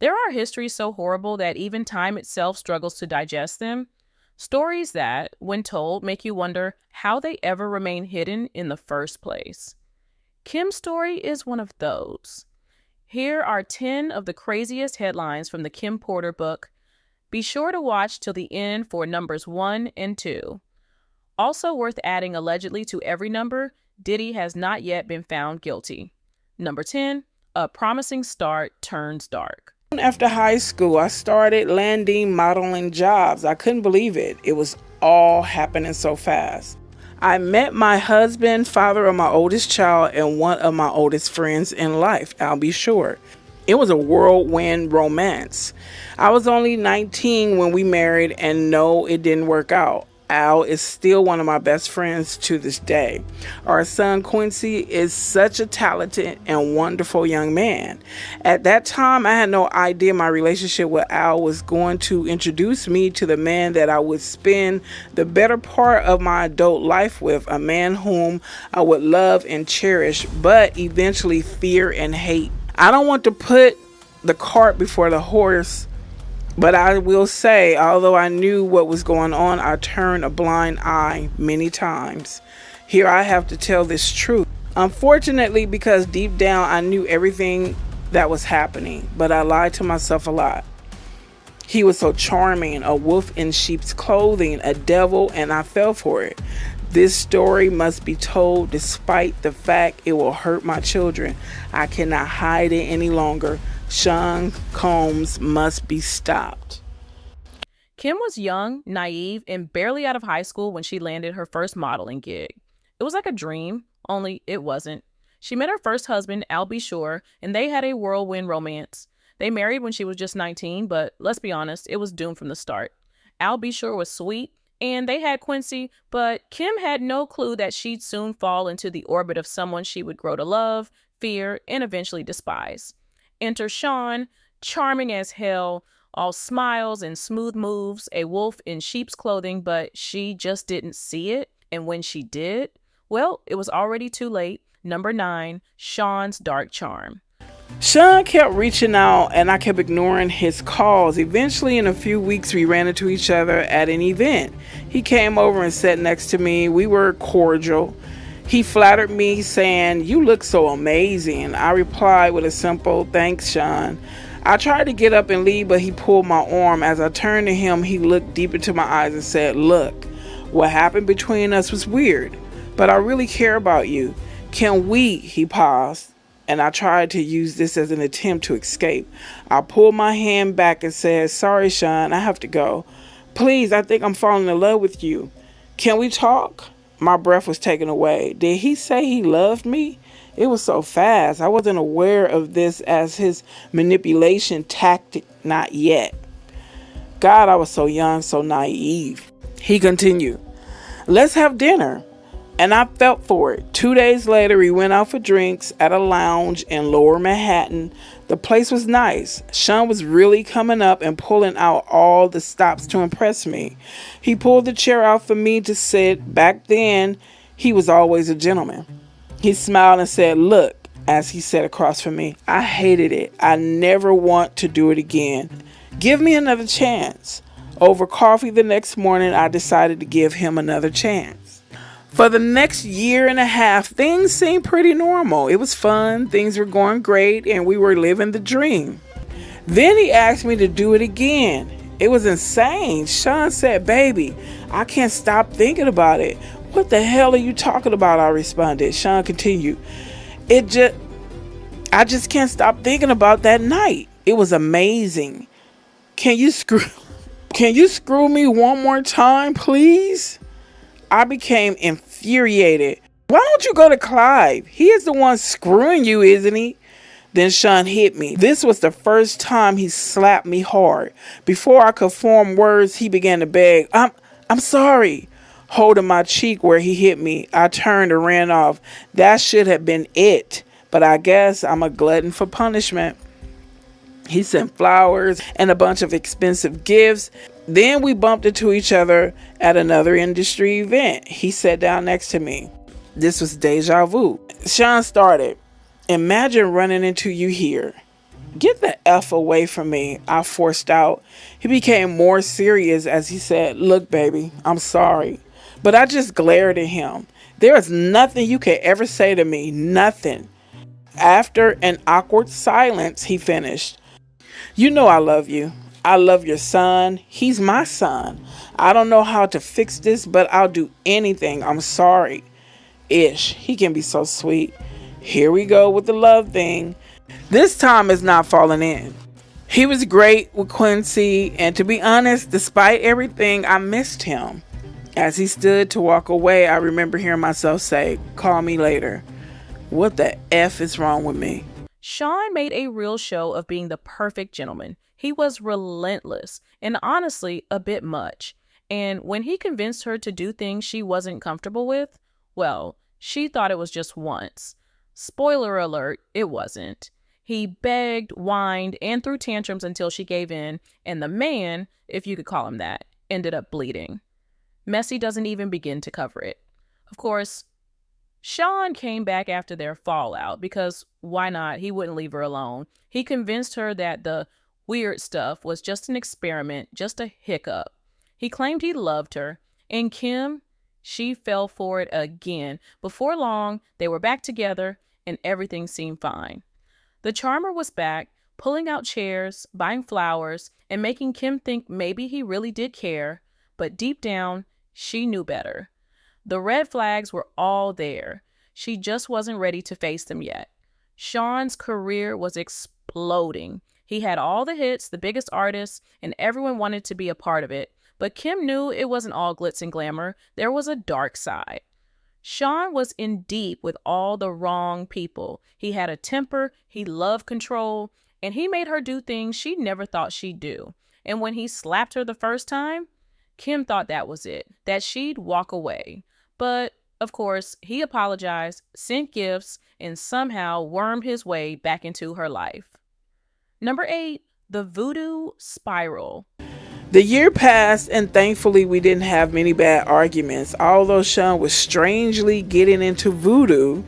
There are histories so horrible that even time itself struggles to digest them. Stories that, when told, make you wonder how they ever remain hidden in the first place. Kim's story is one of those. Here are 10 of the craziest headlines from the Kim Porter book. Be sure to watch till the end for numbers 1 and 2. Also worth adding allegedly to every number, Diddy has not yet been found guilty. Number 10, a promising start turns dark. After high school, I started landing modeling jobs. I couldn't believe it. It was all happening so fast. I met my husband, father of my oldest child, and one of my oldest friends in life, I'll be sure. It was a whirlwind romance. I was only 19 when we married, and no, it didn't work out. Al is still one of my best friends to this day. Our son Quincy is such a talented and wonderful young man. At that time, I had no idea my relationship with Al was going to introduce me to the man that I would spend the better part of my adult life with, a man whom I would love and cherish, but eventually fear and hate. I don't want to put the cart before the horse, but I will say, although I knew what was going on, I turned a blind eye many times. Here I have to tell this truth. Unfortunately, because deep down I knew everything that was happening, but I lied to myself a lot. He was so charming, a wolf in sheep's clothing, a devil, and I fell for it. This story must be told despite the fact it will hurt my children. I cannot hide it any longer. Melvin Combs must be stopped. Kim was young, naive, and barely out of high school when she landed her first modeling gig. It was like a dream, only it wasn't. She met her first husband, Al B. Shore, and they had a whirlwind romance. They married when she was just 19, but let's be honest, it was doomed from the start. Al B. Shore was sweet, and they had Quincy, but Kim had no clue that she'd soon fall into the orbit of someone she would grow to love, fear, and eventually despise. Enter Sean, charming as hell, all smiles and smooth moves, a wolf in sheep's clothing, but she just didn't see it. And when she did, well, it was already too late. Number 9, Sean's dark charm. Sean kept reaching out and I kept ignoring his calls. Eventually, in a few weeks, we ran into each other at an event. He came over and sat next to me. We were cordial. He flattered me, saying, "You look so amazing." I replied with a simple, "Thanks, Sean." I tried to get up and leave, but he pulled my arm. As I turned to him, he looked deep into my eyes and said, "Look, what happened between us was weird, but I really care about you. Can we?" He paused, and I tried to use this as an attempt to escape. I pulled my hand back and said, "Sorry, Sean, I have to go. Please, I think I'm falling in love with you. Can we talk?" My breath was taken away. Did he say he loved me? It was so fast. I wasn't aware of this as his manipulation tactic, not yet. God, I was so young, so naive. He continued, "Let's have dinner." And I felt for it. 2 days later, we went out for drinks at a lounge in Lower Manhattan. The place was nice. Sean was really coming up and pulling out all the stops to impress me. He pulled the chair out for me to sit. Back then, he was always a gentleman. He smiled and said, "Look," as he sat across from me, "I hated it. I never want to do it again. Give me another chance." Over coffee the next morning, I decided to give him another chance. For the next year and a half, things seemed pretty normal. It was fun, things were going great, and we were living the dream. Then he asked me to do it again. It was insane. Sean said, "Baby, I can't stop thinking about it." "What the hell are you talking about?" I responded. Sean continued, I just can't stop thinking about that night. It was amazing. Can you screw me one more time, please?" I became infuriated. "Why don't you go to Clive? He is the one screwing you, isn't he?" Then Sean hit me. This was the first time he slapped me hard. Before I could form words, he began to beg, I'm sorry." Holding my cheek where he hit me, I turned and ran off. That should have been it, but I guess I'm a glutton for punishment. He sent flowers and a bunch of expensive gifts. Then we bumped into each other at another industry event. He sat down next to me. This was deja vu. Sean started, "Imagine running into you here. "Get the F away from me," I forced out. He became more serious as he said, "Look, baby, I'm sorry." But I just glared at him. "There is nothing you can ever say to me, nothing." After an awkward silence, he finished, "You know I love you. I love your son. He's my son. I don't know how to fix this, but I'll do anything. I'm sorry." Ish, he can be so sweet. Here we go with the love thing. This time is not falling in. He was great with Quincy, and to be honest, despite everything, I missed him. As he stood to walk away, I remember hearing myself say, "Call me later." What the F is wrong with me? Sean made a real show of being the perfect gentleman. He was relentless and honestly a bit much. And when he convinced her to do things she wasn't comfortable with, well, she thought it was just once. Spoiler alert, it wasn't. He begged, whined, and threw tantrums until she gave in, and the man, if you could call him that, ended up bleeding. Messy doesn't even begin to cover it. Of course, Sean came back after their fallout because why not? He wouldn't leave her alone. He convinced her that the weird stuff was just an experiment, just a hiccup. He claimed he loved her, and Kim, she fell for it again. Before long, they were back together, and everything seemed fine. The charmer was back, pulling out chairs, buying flowers, and making Kim think maybe he really did care, but deep down, she knew better. The red flags were all there. She just wasn't ready to face them yet. Sean's career was exploding. He had all the hits, the biggest artists, and everyone wanted to be a part of it. But Kim knew it wasn't all glitz and glamour. There was a dark side. Sean was in deep with all the wrong people. He had a temper, he loved control, and he made her do things she never thought she'd do. And when he slapped her the first time, Kim thought that was it, that she'd walk away. But, of course, he apologized, sent gifts, and somehow wormed his way back into her life. Number 8, the voodoo spiral. The year passed, and thankfully we didn't have many bad arguments. Although Sean was strangely getting into voodoo,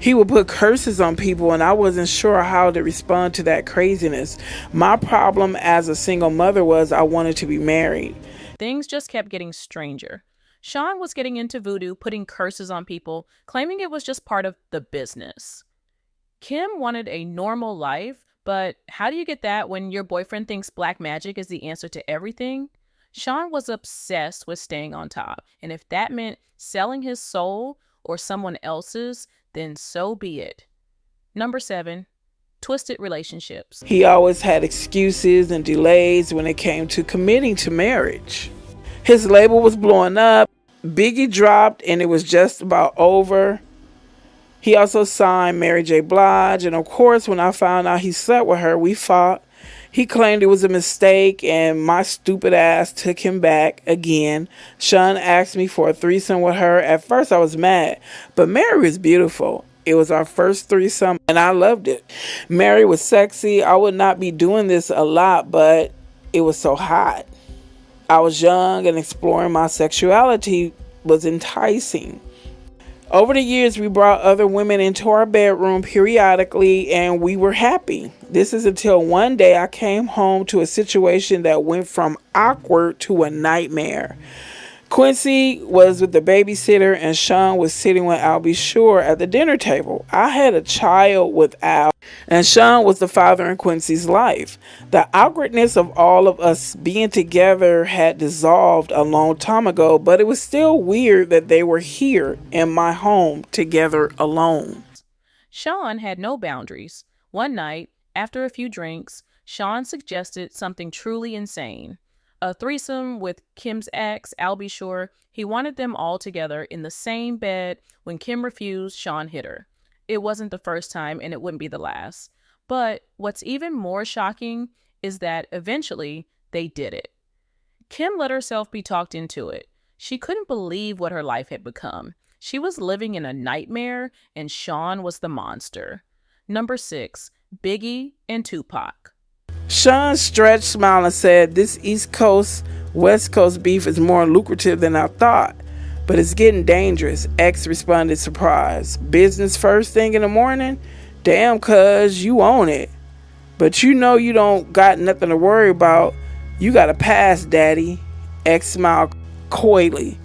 he would put curses on people, and I wasn't sure how to respond to that craziness. My problem as a single mother was I wanted to be married. Things just kept getting stranger. Sean was getting into voodoo, putting curses on people, claiming it was just part of the business. Kim wanted a normal life, but how do you get that when your boyfriend thinks black magic is the answer to everything? Sean was obsessed with staying on top, and if that meant selling his soul or someone else's, then so be it. Number 7, twisted relationships. He always had excuses and delays when it came to committing to marriage. His label was blowing up, Biggie dropped, and it was just about over. He also signed Mary J. Blige, and of course, when I found out he slept with her, we fought. He claimed it was a mistake, and my stupid ass took him back again. Sean asked me for a threesome with her. At first, I was mad, but Mary was beautiful. It was our first threesome, and I loved it. Mary was sexy. I would not be doing this a lot, but it was so hot. I was young, and exploring my sexuality was enticing. Over the years, we brought other women into our bedroom periodically, and we were happy. This is until one day I came home to a situation that went from awkward to a nightmare. Quincy was with the babysitter, and Sean was sitting with Al B. Shore at the dinner table. I had a child with Al, and Sean was the father in Quincy's life. The awkwardness of all of us being together had dissolved a long time ago, but it was still weird that they were here in my home together alone. Sean had no boundaries. One night, after a few drinks, Sean suggested something truly insane. A threesome with Kim's ex, Al B. Shore. He wanted them all together in the same bed. When Kim refused, Sean hit her. It wasn't the first time, and it wouldn't be the last. But what's even more shocking is that eventually they did it. Kim let herself be talked into it. She couldn't believe what her life had become. She was living in a nightmare, and Sean was the monster. Number 6, Biggie and Tupac. Sean stretched, smiled, and said, "This East Coast, West Coast beef is more lucrative than I thought, but it's getting dangerous." X responded, surprised. "Business first thing in the morning? Damn, cuz, you own it." But you know you don't got nothing to worry about. You got a pass, Daddy. X smiled coyly.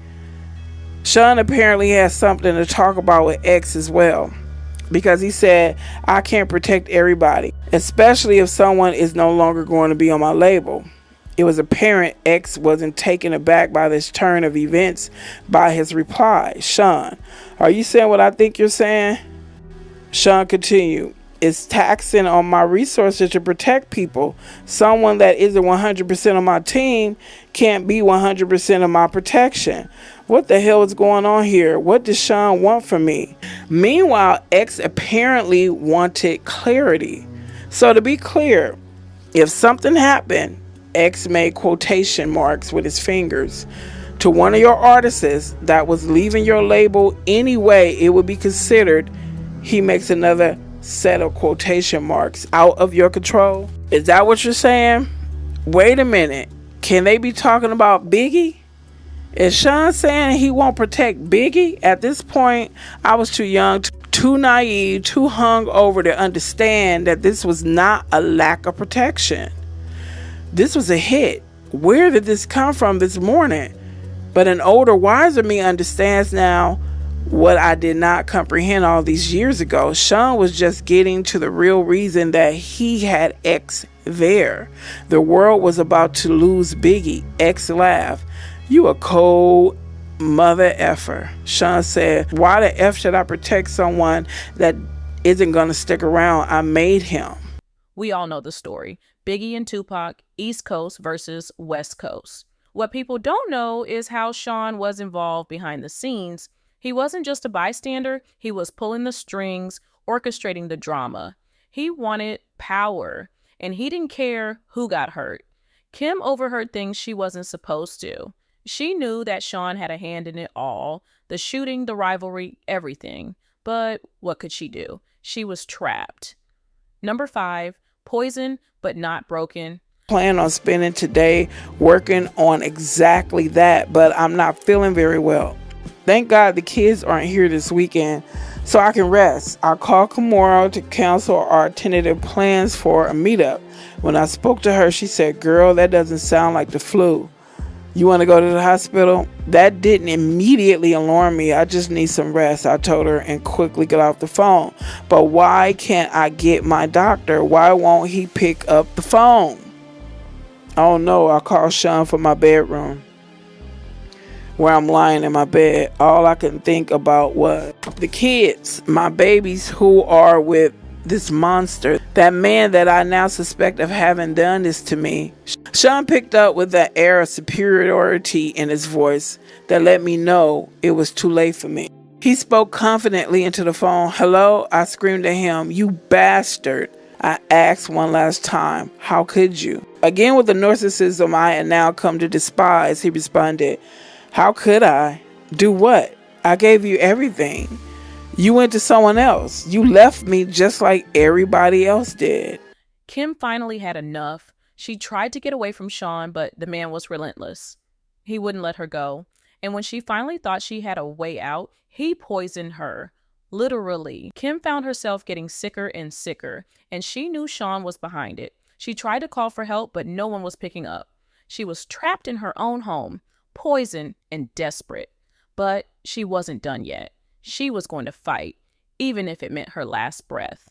Sean apparently has something to talk about with X as well, because he said, I can't protect everybody, especially if someone is no longer going to be on my label. It was apparent X wasn't taken aback by this turn of events by his reply. Sean, are you saying what I think you're saying? Sean continued, it's taxing on my resources to protect people. Someone that isn't 100% on my team can't be 100% of my protection. What the hell is going on here? What does Sean want from me? Meanwhile, X apparently wanted clarity. So to be clear, if something happened, X made quotation marks with his fingers, to one of your artists that was leaving your label anyway, it would be considered, he makes another set of quotation marks, out of your control. Is that what you're saying? Wait a minute. Can they be talking about Biggie? Is Sean saying he won't protect Biggie? At this point, I was too young, too naive, too hungover to understand that this was not a lack of protection. This was a hit. Where did this come from this morning? But an older, wiser me understands now what I did not comprehend all these years ago. Sean was just getting to the real reason that he had X there. The world was about to lose Biggie. X laughed. You a cold mother effer. Sean said, why the F should I protect someone that isn't going to stick around? I made him. We all know the story. Biggie and Tupac, East Coast versus West Coast. What people don't know is how Sean was involved behind the scenes. He wasn't just a bystander, he was pulling the strings, orchestrating the drama. He wanted power, and he didn't care who got hurt. Kim overheard things she wasn't supposed to. She knew that Sean had a hand in it all, the shooting, the rivalry, everything. But what could she do? She was trapped. Number 5, poison but not broken. Plan on spending today working on exactly that, but I'm not feeling very well. Thank God the kids aren't here this weekend, so I can rest. I called Kimura to cancel our tentative plans for a meetup. When I spoke to her, she said, girl, that doesn't sound like the flu. You want to go to the hospital? That didn't immediately alarm me. I just need some rest, I told her, and quickly got off the phone. But why can't I get my doctor? Why won't he pick up the phone? Oh no, I called Sean from my bedroom, where I'm lying in my bed. All I could think about was the kids, my babies who are with this monster, that man that I now suspect of having done this to me. Sean picked up with that air of superiority in his voice that let me know it was too late for me. He spoke confidently into the phone. Hello? I screamed at him. You bastard. I asked one last time, how could you? Again, with the narcissism I had now come to despise, he responded, how could I? Do what? I gave you everything. You went to someone else. You left me just like everybody else did. Kim finally had enough. She tried to get away from Sean, but the man was relentless. He wouldn't let her go. And when she finally thought she had a way out, he poisoned her. Literally. Kim found herself getting sicker and sicker, and she knew Sean was behind it. She tried to call for help, but no one was picking up. She was trapped in her own home, poisoned and desperate. But she wasn't done yet. She was going to fight, even if it meant her last breath.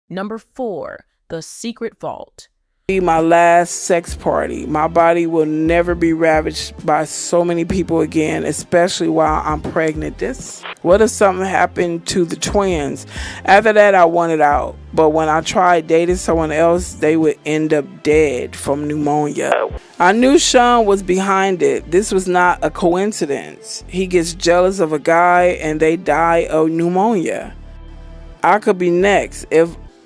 Number 4, the secret vault. Be my last sex party. My body will never be ravaged by so many people again, especially while I'm pregnant. What if something happened to the twins? After that, I wanted out. But when I tried dating someone else, they would end up dead from pneumonia. I knew Sean was behind it. This was not a coincidence. He gets jealous of a guy and they die of pneumonia. I could be next.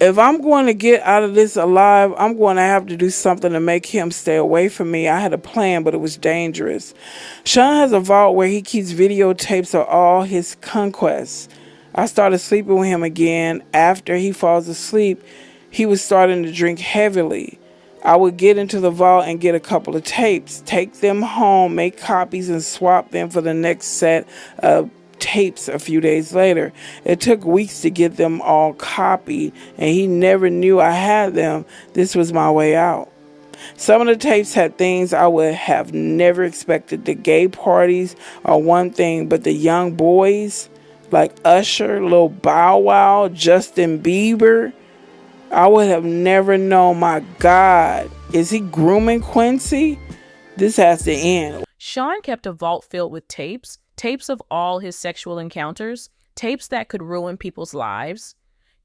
If I'm going to get out of this alive, I'm going to have to do something to make him stay away from me. I had a plan, but it was dangerous. Sean has a vault where he keeps videotapes of all his conquests. I started sleeping with him again. After he falls asleep, he was starting to drink heavily. I would get into the vault and get a couple of tapes, take them home, make copies, and swap them for the next set of tapes a few days later. It took weeks to get them all copied, and he never knew I had them. This was my way out. Some of the tapes had things I would have never expected. The gay parties are one thing, but the young boys like Usher, Lil Bow Wow, Justin Bieber, I would have never known. My God, is he grooming Quincy? This has to end. Sean kept a vault filled with tapes of all his sexual encounters, tapes that could ruin people's lives.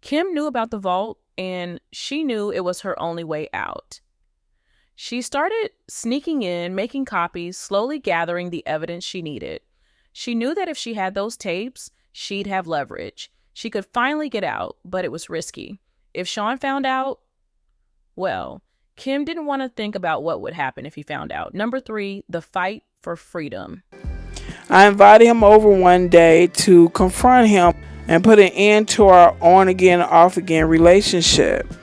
Kim knew about the vault, and she knew it was her only way out. She started sneaking in, making copies, slowly gathering the evidence she needed. She knew that if she had those tapes, she'd have leverage. She could finally get out, but it was risky. If Sean found out, well, Kim didn't want to think about what would happen if he found out. Number 3, the fight for freedom. I invited him over one day to confront him and put an end to our on-again, off-again relationship.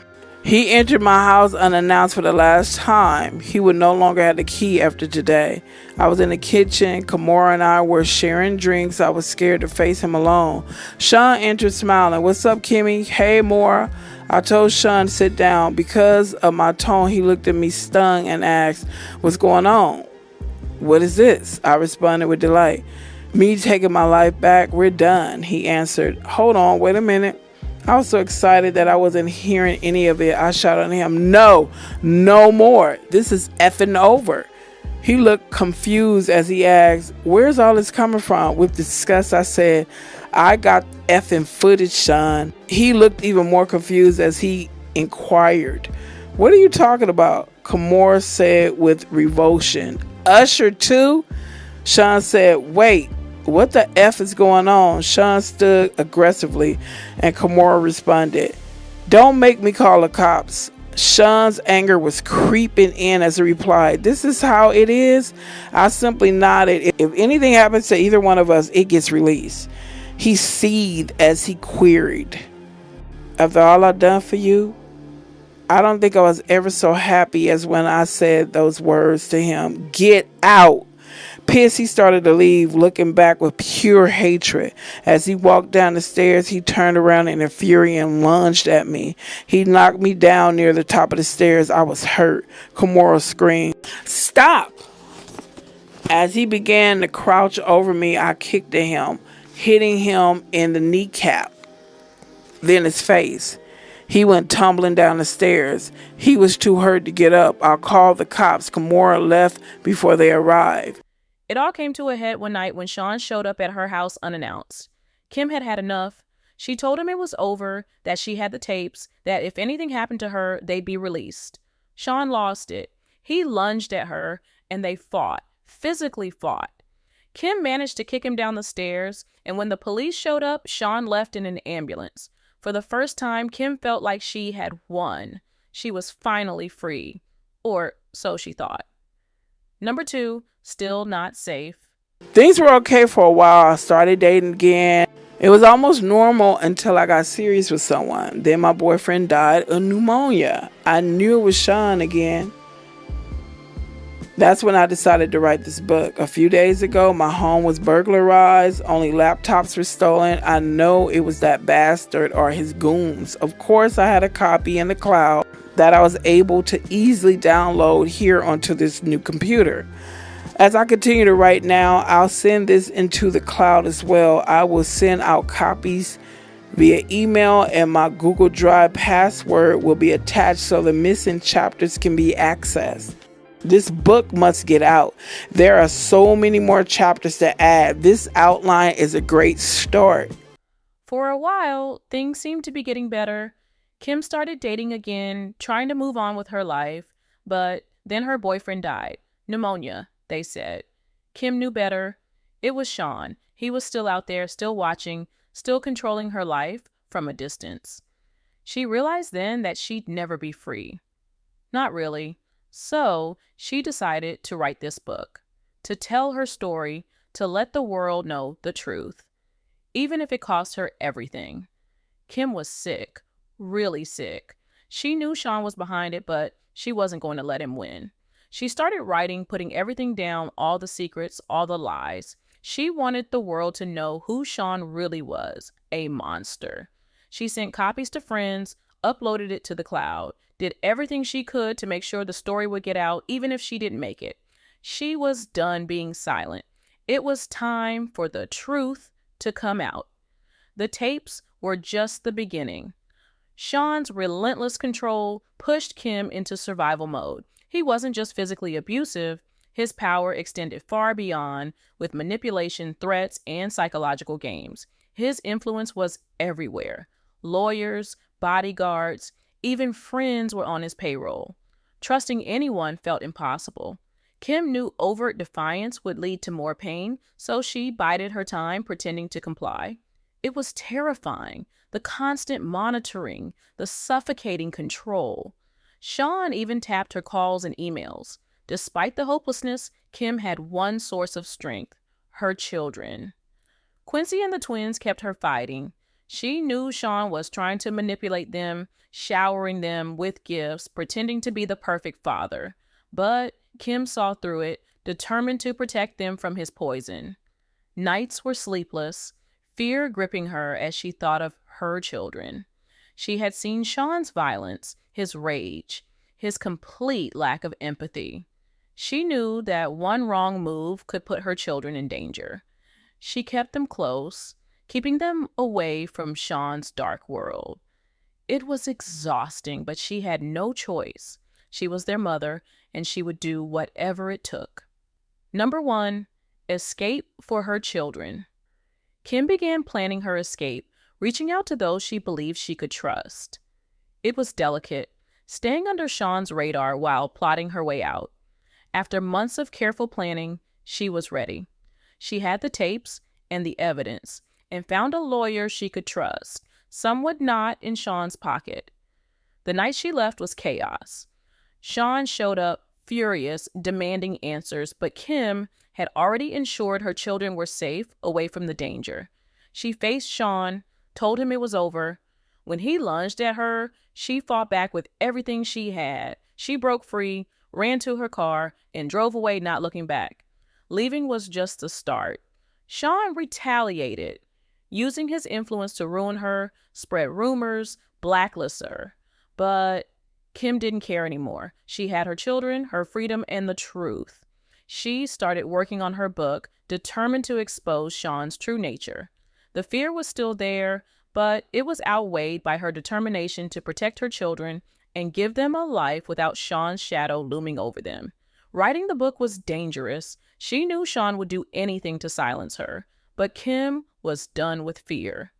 He entered my house unannounced for the last time. He would no longer have the key after today. I was in the kitchen. Kimora and I were sharing drinks. I was scared to face him alone. Sean entered smiling. "What's up, Kimmy?" "Hey, Mora." I told Sean to sit down. Because of my tone, he looked at me stung and asked, "What's going on?" "What is this?" I responded with delight. "Me taking my life back. We're done," he answered. "Hold on, wait a minute." I was so excited that I wasn't hearing any of it. I shouted at him, "No, no more. This is effing over." He looked confused as he asked, "Where's all this coming from?" With disgust, I said, "I got effing footage, Sean." He looked even more confused as he inquired, "What are you talking about?" Kimora said with revulsion, "Usher too?" Sean said, "Wait. What the F is going on?" Sean stood aggressively, and Kimora responded, "Don't make me call the cops." Sean's anger was creeping in as he replied, "This is how it is?" I simply nodded. "If anything happens to either one of us, it gets released." He seethed as he queried, "After all I've done for you?" I don't think I was ever so happy as when I said those words to him. "Get out." Pissed, he started to leave, looking back with pure hatred. As he walked down the stairs, he turned around in a fury and lunged at me. He knocked me down near the top of the stairs. I was hurt. Kimora screamed, "Stop!" As he began to crouch over me, I kicked at him, hitting him in the kneecap, then his face. He went tumbling down the stairs. He was too hurt to get up. I called the cops. Kimora left before they arrived. It all came to a head one night when Sean showed up at her house unannounced. Kim had had enough. She told him it was over, that she had the tapes, that if anything happened to her, they'd be released. Sean lost it. He lunged at her, and they fought, physically fought. Kim managed to kick him down the stairs, and when the police showed up, Sean left in an ambulance. For the first time, Kim felt like she had won. She was finally free. Or so she thought. Number 2, still not safe. Things were okay for a while. I started dating again. It was almost normal until I got serious with someone. Then my boyfriend died of pneumonia. I knew it was Sean again. That's when I decided to write this book. A few days ago, my home was burglarized. Only laptops were stolen. I know it was that bastard or his goons. Of course, I had a copy in the cloud that I was able to easily download here onto this new computer. As I continue to write now, I'll send this into the cloud as well. I will send out copies via email, and my Google Drive password will be attached so the missing chapters can be accessed. This book must get out. There are so many more chapters to add. This outline is a great start. For a while, things seemed to be getting better. Kim started dating again, trying to move on with her life, but then her boyfriend died. Pneumonia, they said. Kim knew better. It was Sean. He was still out there, still watching, still controlling her life from a distance. She realized then that she'd never be free. Not really. So she decided to write this book, to tell her story, to let the world know the truth, even if it cost her everything. Kim was sick, really sick. She knew Sean was behind it, but she wasn't going to let him win. She started writing, putting everything down, all the secrets, all the lies. She wanted the world to know who Sean really was, a monster. She sent copies to friends, uploaded it to the cloud, did everything she could to make sure the story would get out, even if she didn't make it. She was done being silent. It was time for the truth to come out. The tapes were just the beginning. Sean's relentless control pushed Kim into survival mode. He wasn't just physically abusive, his power extended far beyond, with manipulation, threats, and psychological games. His influence was everywhere. Lawyers, bodyguards, even friends were on his payroll. Trusting anyone felt impossible. Kim knew overt defiance would lead to more pain, so she bided her time pretending to comply. It was terrifying, the constant monitoring, the suffocating control. Sean even tapped her calls and emails. Despite the hopelessness, Kim had one source of strength: her children. Quincy and the twins kept her fighting. She knew Sean was trying to manipulate them, showering them with gifts, pretending to be the perfect father. But Kim saw through it, determined to protect them from his poison. Nights were sleepless, fear gripping her as she thought of her children. She had seen Sean's violence, his rage, his complete lack of empathy. She knew that one wrong move could put her children in danger. She kept them close, keeping them away from Sean's dark world. It was exhausting, but she had no choice. She was their mother, and she would do whatever it took. Number 1, escape for her children. Kim began planning her escape, reaching out to those she believed she could trust. It was delicate, staying under Sean's radar while plotting her way out. After months of careful planning, she was ready. She had the tapes and the evidence, and found a lawyer she could trust, somewhat not in Sean's pocket. The night she left was chaos. Sean showed up, furious, demanding answers, but Kim had already ensured her children were safe, away from the danger. She faced Sean, told him it was over. When he lunged at her, she fought back with everything she had. She broke free, ran to her car, and drove away, not looking back. Leaving was just the start. Sean retaliated, using his influence to ruin her, spread rumors, blacklist her. But Kim didn't care anymore. She had her children, her freedom, and the truth. She started working on her book, determined to expose Sean's true nature. The fear was still there, but it was outweighed by her determination to protect her children and give them a life without Sean's shadow looming over them. Writing the book was dangerous. She knew Sean would do anything to silence her, but Kim was done with fear.